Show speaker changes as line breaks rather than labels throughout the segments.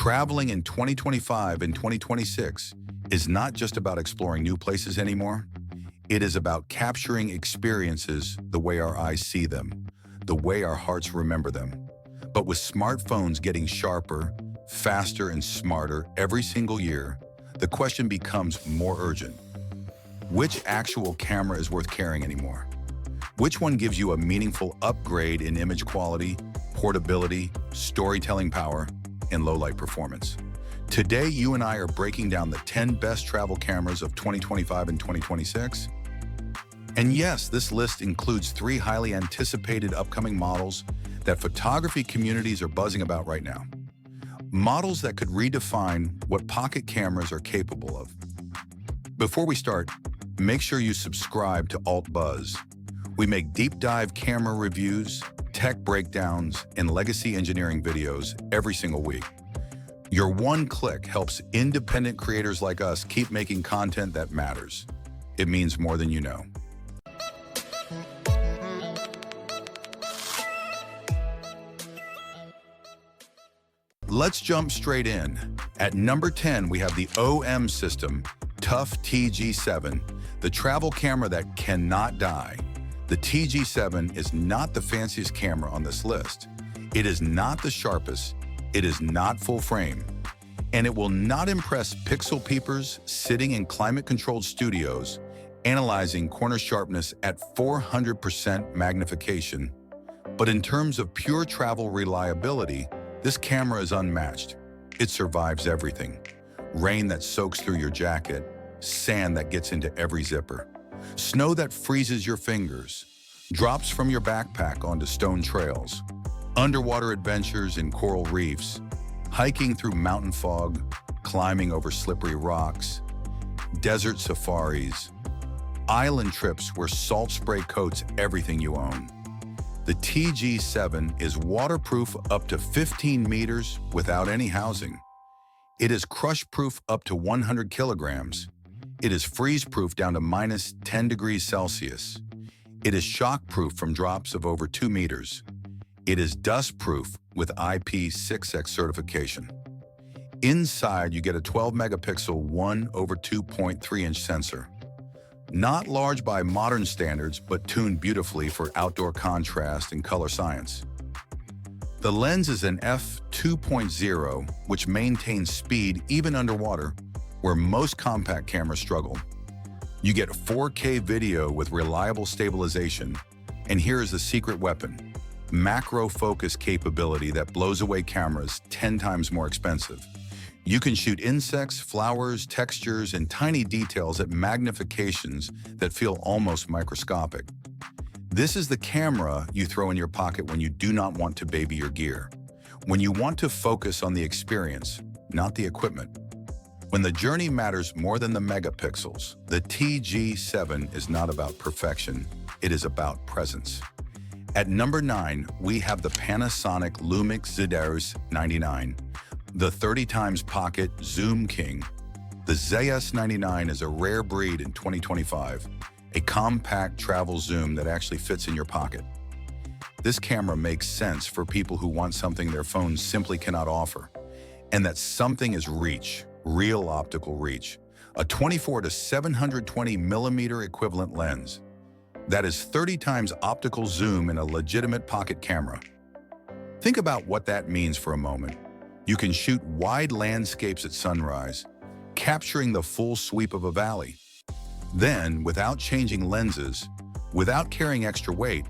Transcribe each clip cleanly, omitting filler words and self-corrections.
Traveling in 2025 and 2026 is not just about exploring new places anymore. It is about capturing experiences the way our eyes see them, the way our hearts remember them. But with smartphones getting sharper, faster, and smarter every single year, the question becomes more urgent. Which actual camera is worth carrying anymore? Which one gives you a meaningful upgrade in image quality, portability, storytelling power, and low-light performance? Today, you and I are breaking down the 10 best travel cameras of 2025 and 2026. And yes, this list includes 3 highly anticipated upcoming models that photography communities are buzzing about right now. Models that could redefine what pocket cameras are capable of. Before we start, make sure you subscribe to Alt Buzz. We make deep dive camera reviews, tech breakdowns, and legacy engineering videos every single week. Your one click helps independent creators like us keep making content that matters. It means more than you know. Let's jump straight in. At number 10, we have the OM System TUF TG7, the travel camera that cannot die. The TG7 is not the fanciest camera on this list. It is not the sharpest, it is not full frame, and it will not impress pixel peepers sitting in climate-controlled studios, analyzing corner sharpness at 400% magnification. But in terms of pure travel reliability, this camera is unmatched. It survives everything. Rain that soaks through your jacket, sand that gets into every zipper, snow that freezes your fingers, drops from your backpack onto stone trails, underwater adventures in coral reefs, hiking through mountain fog, climbing over slippery rocks, desert safaris, island trips where salt spray coats everything you own. The TG7 is waterproof up to 15 meters without any housing. It is crush-proof up to 100 kilograms. It is freeze-proof down to minus 10 degrees Celsius. It is shock-proof from drops of over 2 meters. It is dust-proof with IP6X certification. Inside, you get a 12-megapixel 1/2.3-inch sensor. Not large by modern standards, but tuned beautifully for outdoor contrast and color science. The lens is an f2.0, which maintains speed even underwater, where most compact cameras struggle. You get 4K video with reliable stabilization, and here is the secret weapon: macro focus capability that blows away cameras 10 times more expensive. You can shoot insects, flowers, textures, and tiny details at magnifications that feel almost microscopic. This is the camera you throw in your pocket when you do not want to baby your gear, when you want to focus on the experience, not the equipment. When the journey matters more than the megapixels, the TG7 is not about perfection, it is about presence. At number 9, we have the Panasonic Lumix ZS99, the 30x pocket zoom king. The ZS99 is a rare breed in 2025, a compact travel zoom that actually fits in your pocket. This camera makes sense for people who want something their phones simply cannot offer, and that something is reach, real optical reach, a 24 to 720 millimeter equivalent lens. That is 30 times optical zoom in a legitimate pocket camera. Think about what that means for a moment. You can shoot wide landscapes at sunrise, capturing the full sweep of a valley. Then, without changing lenses, without carrying extra weight,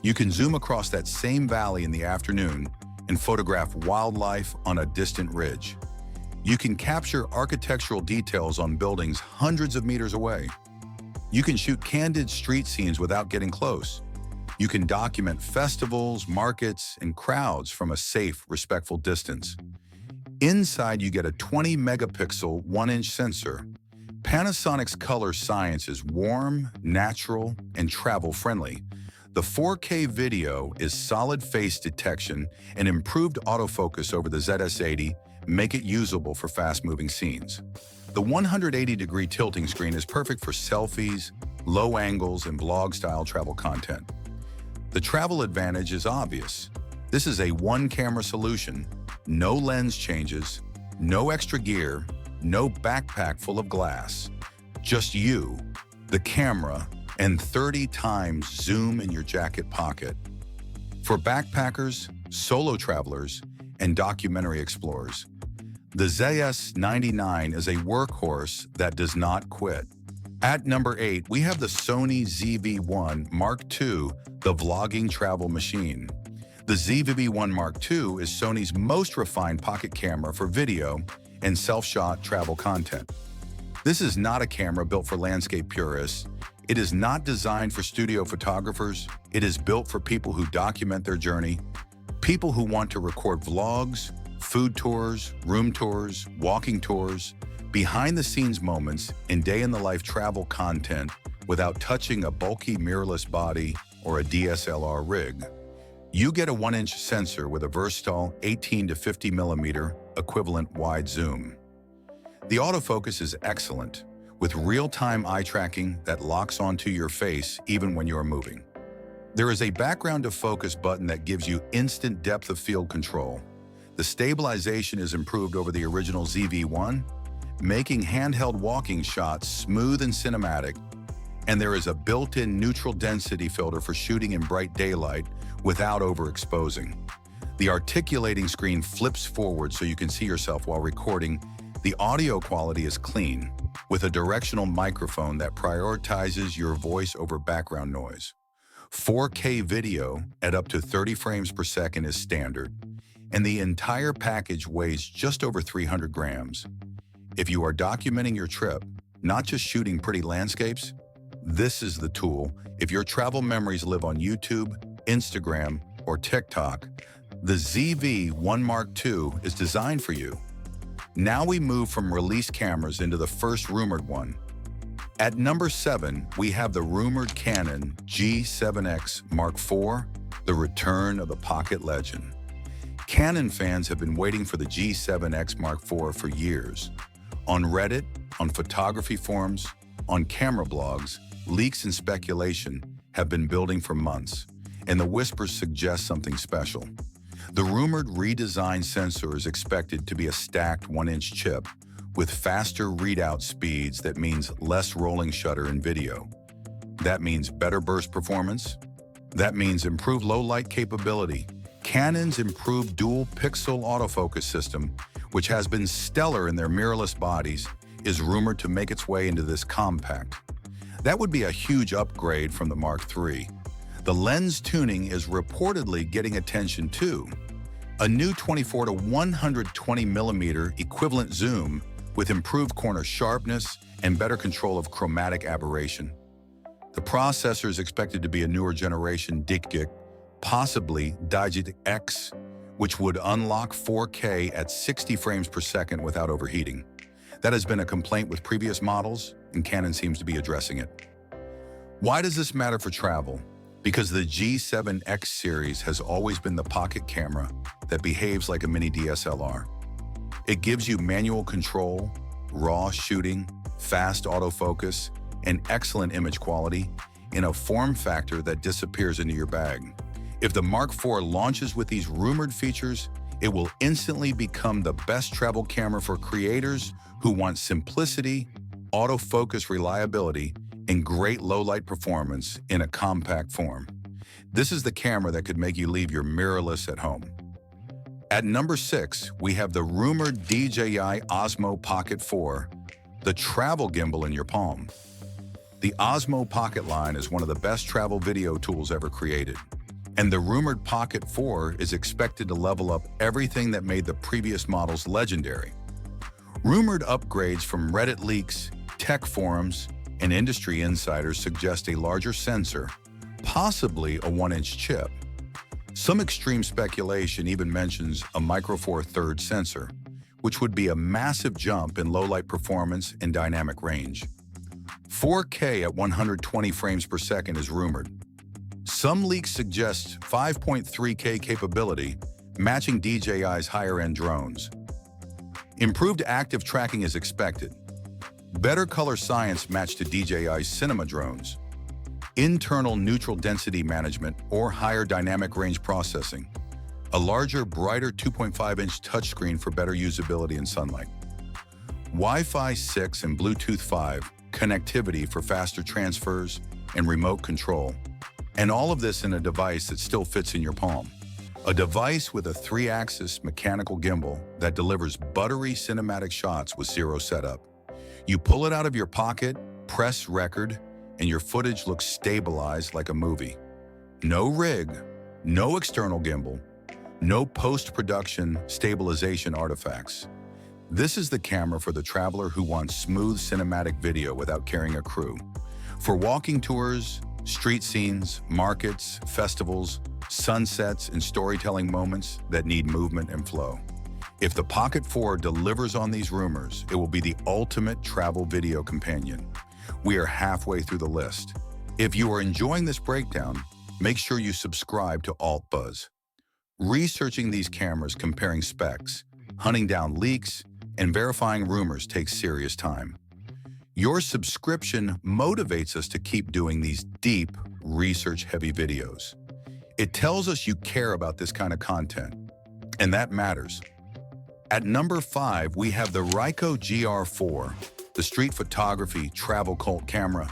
you can zoom across that same valley in the afternoon and photograph wildlife on a distant ridge. You can capture architectural details on buildings hundreds of meters away. You can shoot candid street scenes without getting close. You can document festivals, markets, and crowds from a safe, respectful distance. Inside, you get a 20-megapixel 1-inch sensor. Panasonic's color science is warm, natural, and travel-friendly. The 4K video is solid face detection and improved autofocus over the ZS80 make it usable for fast-moving scenes. The 180-degree tilting screen is perfect for selfies, low angles, and blog-style travel content. The travel advantage is obvious. This is a one-camera solution. No lens changes, no extra gear, no backpack full of glass. Just you, the camera, and 30 times zoom in your jacket pocket. For backpackers, solo travelers, and documentary explorers, the ZS99 is a workhorse that does not quit. At number 8, we have the Sony ZV-1 Mark II, the vlogging travel machine. The ZV-1 Mark II is Sony's most refined pocket camera for video and self-shot travel content. This is not a camera built for landscape purists. It is not designed for studio photographers. It is built for people who document their journey, people who want to record vlogs, food tours, room tours, walking tours, behind-the-scenes moments, and day-in-the-life travel content without touching a bulky mirrorless body or a DSLR rig. You get a 1-inch sensor with a versatile 18 to 50 millimeter equivalent wide zoom. The autofocus is excellent, with real-time eye tracking that locks onto your face even when you are moving. There is a background of focus button that gives you instant depth of field control. The stabilization is improved over the original ZV-1, making handheld walking shots smooth and cinematic, and there is a built-in neutral density filter for shooting in bright daylight without overexposing. The articulating screen flips forward so you can see yourself while recording. The audio quality is clean, with a directional microphone that prioritizes your voice over background noise. 4K video at up to 30 frames per second is standard, and the entire package weighs just over 300 grams. If you are documenting your trip, not just shooting pretty landscapes, this is the tool. If your travel memories live on YouTube, Instagram, or TikTok, the ZV-1 Mark II is designed for you. Now we move from released cameras into the first rumored one. At number 7, we have the rumored Canon G7X Mark IV, the return of the pocket legend. Canon fans have been waiting for the G7X Mark IV for years. On Reddit, on photography forums, on camera blogs, leaks and speculation have been building for months, and the whispers suggest something special. The rumored redesigned sensor is expected to be a stacked 1-inch chip with faster readout speeds. That means less rolling shutter in video. That means better burst performance. That means improved low light capability. Canon's improved dual pixel autofocus system, which has been stellar in their mirrorless bodies, is rumored to make its way into this compact. That would be a huge upgrade from the Mark III. The lens tuning is reportedly getting attention too. A new 24 to 120 millimeter equivalent zoom with improved corner sharpness and better control of chromatic aberration. The processor is expected to be a newer generation DJI, possibly DJI X, which would unlock 4K at 60 frames per second without overheating. That has been a complaint with previous models, and Canon seems to be addressing it. Why does this matter for travel? Because the G7X series has always been the pocket camera that behaves like a mini DSLR. It gives you manual control, raw shooting, fast autofocus, and excellent image quality in a form factor that disappears into your bag. If the Mark IV launches with these rumored features, it will instantly become the best travel camera for creators who want simplicity, autofocus reliability, and great low-light performance in a compact form. This is the camera that could make you leave your mirrorless at home. At number 6, we have the rumored DJI Osmo Pocket 4, the travel gimbal in your palm. The Osmo Pocket line is one of the best travel video tools ever created, and the rumored Pocket 4 is expected to level up everything that made the previous models legendary. Rumored upgrades from Reddit leaks, tech forums, and industry insiders suggest a larger sensor, possibly a 1-inch chip. Some extreme speculation even mentions a Micro Four Thirds sensor, which would be a massive jump in low-light performance and dynamic range. 4K at 120 frames per second is rumored. Some leaks suggest 5.3K capability, matching DJI's higher-end drones. Improved active tracking is expected. Better color science matched to DJI's cinema drones. Internal neutral density management or higher dynamic range processing. a larger, brighter 2.5-inch touchscreen for better usability in sunlight, Wi-Fi 6 and Bluetooth 5 connectivity for faster transfers and remote control, and all of this in a device that still fits in your palm. A device with a 3-axis mechanical gimbal that delivers buttery cinematic shots with zero setup. You pull it out of your pocket, press record, and your footage looks stabilized like a movie. No rig, no external gimbal, no post-production stabilization artifacts. This is the camera for the traveler who wants smooth cinematic video without carrying a crew. For walking tours, street scenes, markets, festivals, sunsets, and storytelling moments that need movement and flow. If the Pocket 4 delivers on these rumors, it will be the ultimate travel video companion. We are halfway through the list. If you are enjoying this breakdown, make sure you subscribe to Alt Buzz. Researching these cameras, comparing specs, hunting down leaks, and verifying rumors takes serious time. Your subscription motivates us to keep doing these deep, research-heavy videos. It tells us you care about this kind of content, and that matters. At number 5, we have the Ricoh GR IV, the street photography travel cult camera.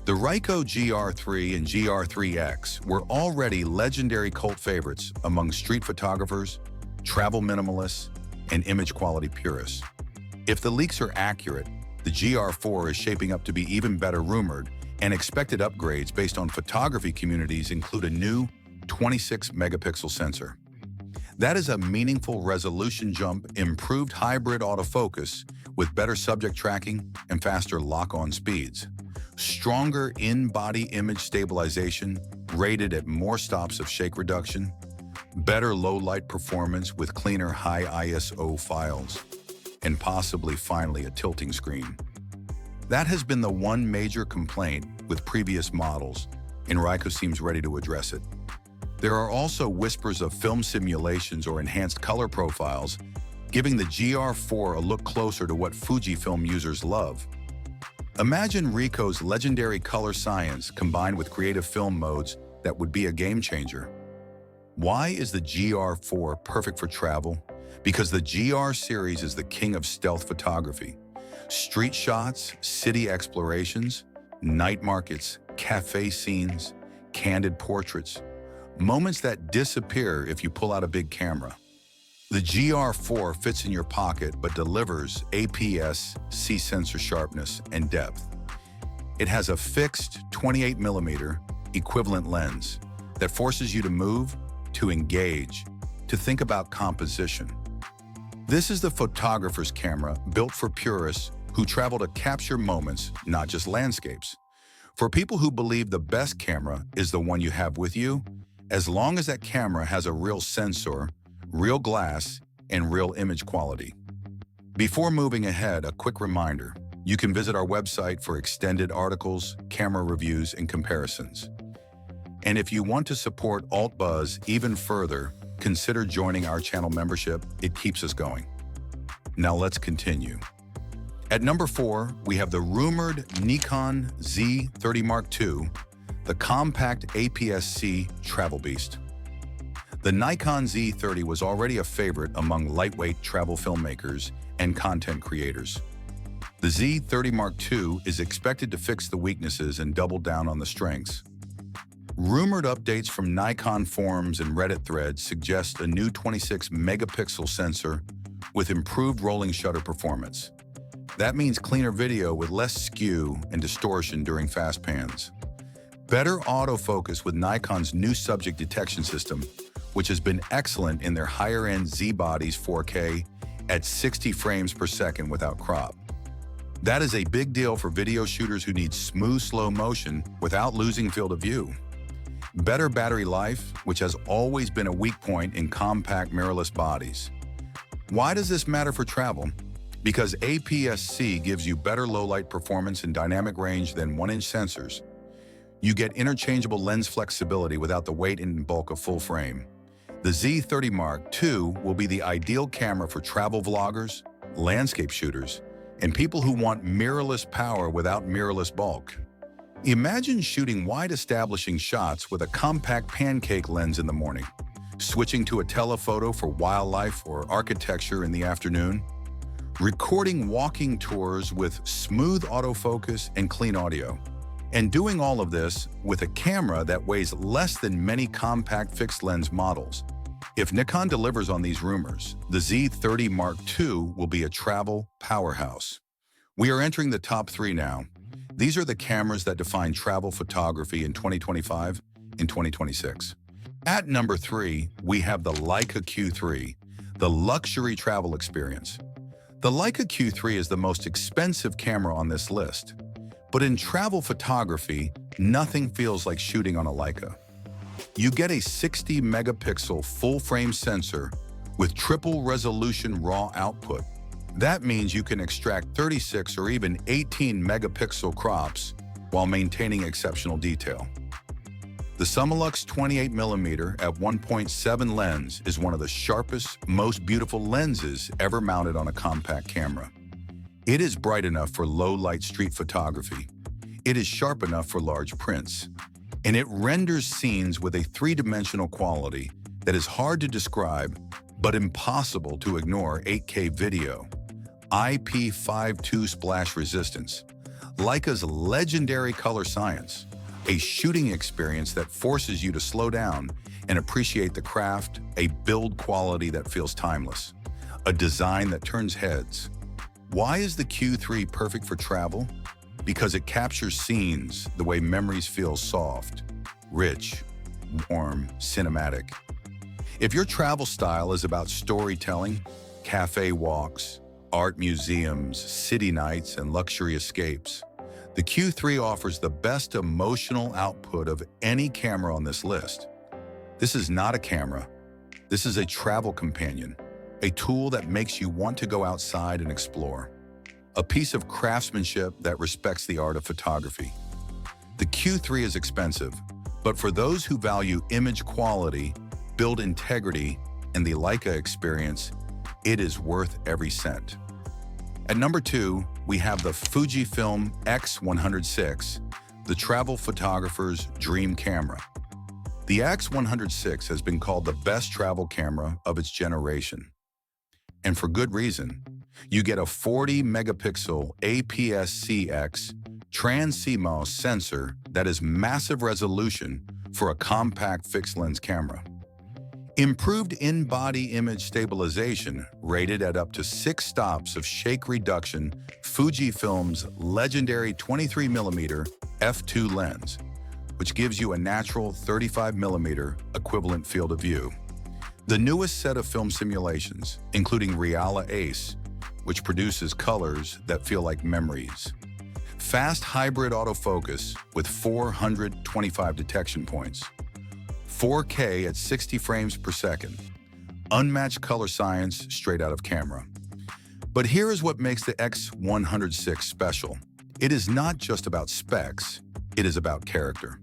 The Ricoh GR III and GR3X were already legendary cult favorites among street photographers, travel minimalists, and image quality purists. If the leaks are accurate, the GR4 is shaping up to be even better. Rumored and expected upgrades based on photography communities include a new 26-megapixel sensor. That is a meaningful resolution jump, improved hybrid autofocus with better subject tracking and faster lock-on speeds, stronger in-body image stabilization rated at more stops of shake reduction, better low-light performance with cleaner high ISO files, and possibly finally a tilting screen. That has been the one major complaint with previous models, and Ricoh seems ready to address it. There are also whispers of film simulations or enhanced color profiles, giving the GR4 a look closer to what Fujifilm users love. Imagine Ricoh's legendary color science combined with creative film modes that would be a game changer. Why is the GR4 perfect for travel? Because the GR series is the king of stealth photography. Street shots, city explorations, night markets, cafe scenes, candid portraits, moments that disappear if you pull out a big camera. The GR4 fits in your pocket but delivers APS-C sensor sharpness and depth. It has a fixed 28mm equivalent lens that forces you to move, to engage, to think about composition. This is the photographer's camera built for purists who travel to capture moments, not just landscapes. For people who believe the best camera is the one you have with you, as long as that camera has a real sensor, real glass, and real image quality. Before moving ahead, a quick reminder. You can visit our website for extended articles, camera reviews, and comparisons. And if you want to support Alt Buzz even further, consider joining our channel membership. It keeps us going. Now let's continue. At number 4, we have the rumored Nikon Z30 II, the compact APS-C travel beast. The Nikon Z30 was already a favorite among lightweight travel filmmakers and content creators. The Z30 II is expected to fix the weaknesses and double down on the strengths. Rumored updates from Nikon forums and Reddit threads suggest a new 26-megapixel sensor with improved rolling shutter performance. That means cleaner video with less skew and distortion during fast pans. Better autofocus with Nikon's new subject detection system, which has been excellent in their higher-end Z-bodies 4K at 60 frames per second without crop. That is a big deal for video shooters who need smooth slow motion without losing field of view. Better battery life, which has always been a weak point in compact mirrorless bodies. Why does this matter for travel? Because APS-C gives you better low-light performance and dynamic range than 1-inch sensors. You get interchangeable lens flexibility without the weight and bulk of full frame. The Z30 II will be the ideal camera for travel vloggers, landscape shooters, and people who want mirrorless power without mirrorless bulk. Imagine shooting wide establishing shots with a compact pancake lens in the morning, Switching to a telephoto for wildlife or architecture in the afternoon. Recording walking tours with smooth autofocus and clean audio. And doing all of this with a camera that weighs less than many compact fixed-lens models. If Nikon delivers on these rumors, the Z30 Mark II will be a travel powerhouse. We are entering the top 3 now. These are the cameras that define travel photography in 2025 and 2026. At number 3, we have the Leica Q3, the luxury travel experience. The Leica Q3 is the most expensive camera on this list, but in travel photography, nothing feels like shooting on a Leica. You get a 60-megapixel full-frame sensor with triple-resolution raw output. That means you can extract 36 or even 18-megapixel crops while maintaining exceptional detail. The Summilux 28mm at 1.7 lens is one of the sharpest, most beautiful lenses ever mounted on a compact camera. It is bright enough for low-light street photography. It is sharp enough for large prints. And it renders scenes with a three-dimensional quality that is hard to describe, but impossible to ignore. 8K video, IP52 splash resistance, Leica's legendary color science, a shooting experience that forces you to slow down and appreciate the craft, a build quality that feels timeless, a design that turns heads. Why is the Q3 perfect for travel? Because it captures scenes the way memories feel: soft, rich, warm, cinematic. If your travel style is about storytelling, cafe walks, art museums, city nights, and luxury escapes, the Q3 offers the best emotional output of any camera on this list. This is not a camera. This is a travel companion, a tool that makes you want to go outside and explore, a piece of craftsmanship that respects the art of photography. The Q3 is expensive, but for those who value image quality, build integrity, and the Leica experience, it is worth every cent. At number 2, we have the Fujifilm X100VI, the travel photographer's dream camera. The X100VI has been called the best travel camera of its generation. And for good reason. You get a 40-megapixel APS-C trans-CMOS sensor that is massive resolution for a compact fixed-lens camera. Improved in-body image stabilization, rated at up to 6 stops of shake reduction, Fujifilm's legendary 23mm f2 lens, which gives you a natural 35mm equivalent field of view. The newest set of film simulations, including Reala Ace, which produces colors that feel like memories. Fast hybrid autofocus with 425 detection points. 4K at 60 frames per second. Unmatched color science straight out of camera. But here is what makes the X100VI special. It is not just about specs, it is about character.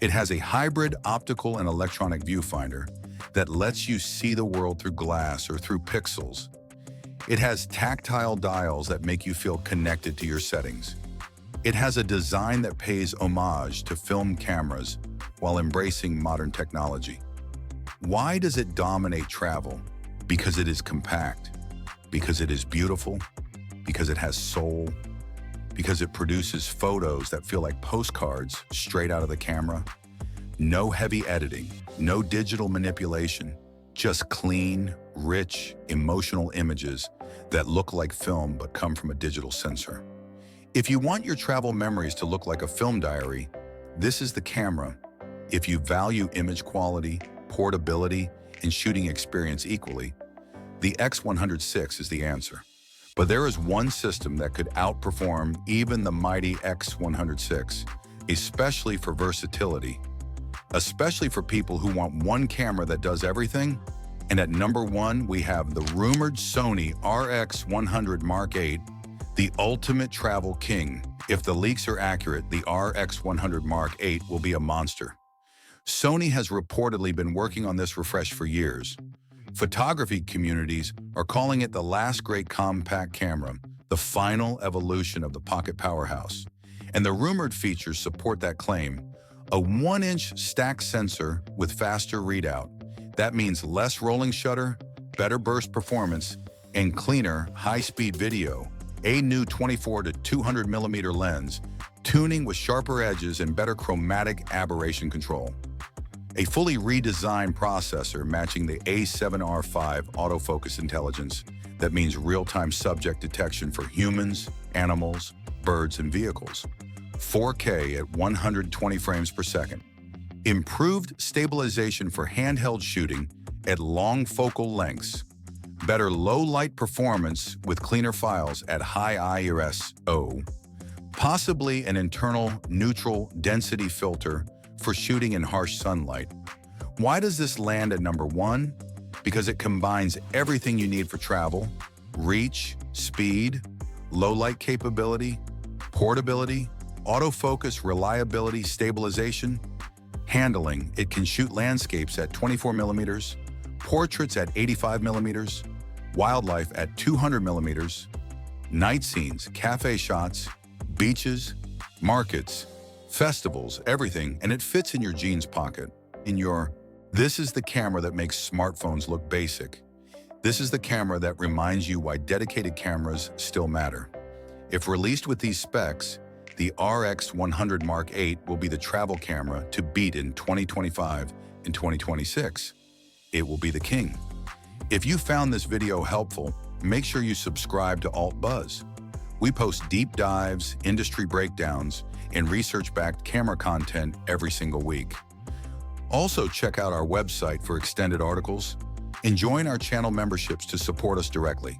It has a hybrid optical and electronic viewfinder that lets you see the world through glass or through pixels. It has tactile dials that make you feel connected to your settings. It has a design that pays homage to film cameras while embracing modern technology. Why does it dominate travel? Because it is compact, because it is beautiful, because it has soul, because it produces photos that feel like postcards straight out of the camera. No heavy editing, no digital manipulation, just clean, rich, emotional images that look like film but come from a digital sensor. If you want your travel memories to look like a film diary, this is the camera. If you value image quality, portability, and shooting experience equally, the X100VI is the answer. But there is one system that could outperform even the mighty X100VI, especially for versatility, especially for people who want one camera that does everything. And at number 1, we have the rumored Sony RX100 Mark VIII, the ultimate travel king. If the leaks are accurate, the RX100 Mark VIII will be a monster. Sony has reportedly been working on this refresh for years. Photography communities are calling it the last great compact camera, the final evolution of the Pocket powerhouse. And the rumored features support that claim. A 1-inch stack sensor with faster readout, That means less rolling shutter, better burst performance, and cleaner, high-speed video. A new 24 to 200 millimeter lens, tuning with sharper edges and better chromatic aberration control. A fully redesigned processor matching the A7R5 autofocus intelligence. That means real-time subject detection for humans, animals, birds, and vehicles. 4K at 120 frames per second. Improved stabilization for handheld shooting at long focal lengths. Better low-light performance with cleaner files at high ISO. Possibly an internal neutral density filter for shooting in harsh sunlight. Why does this land at number 1? Because it combines everything you need for travel: reach, speed, low-light capability, portability, autofocus, reliability, stabilization. Handling: it can shoot landscapes at 24 millimeters, portraits at 85 millimeters, wildlife at 200 millimeters, night scenes, cafe shots, beaches, markets, festivals, everything, and it fits in your jeans pocket, This is the camera that makes smartphones look basic. This is the camera that reminds you why dedicated cameras still matter. If released with these specs, the RX100 Mark VIII will be the travel camera to beat in 2025 and 2026. It will be the king. If you found this video helpful, make sure you subscribe to Alt Buzz. We post deep dives, industry breakdowns, and research-backed camera content every single week. Also, check out our website for extended articles and join our channel memberships to support us directly.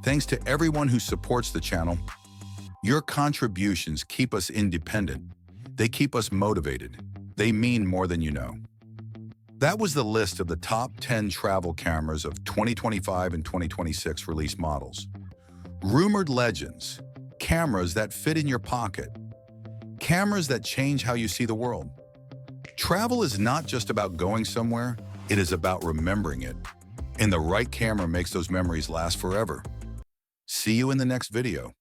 Thanks to everyone who supports the channel. Your contributions keep us independent. They keep us motivated. They mean more than you know. That was the list of the top 10 travel cameras of 2025 and 2026 release models. Rumored legends, cameras that fit in your pocket, cameras that change how you see the world. Travel is not just about going somewhere, it is about remembering it. And the right camera makes those memories last forever. See you in the next video.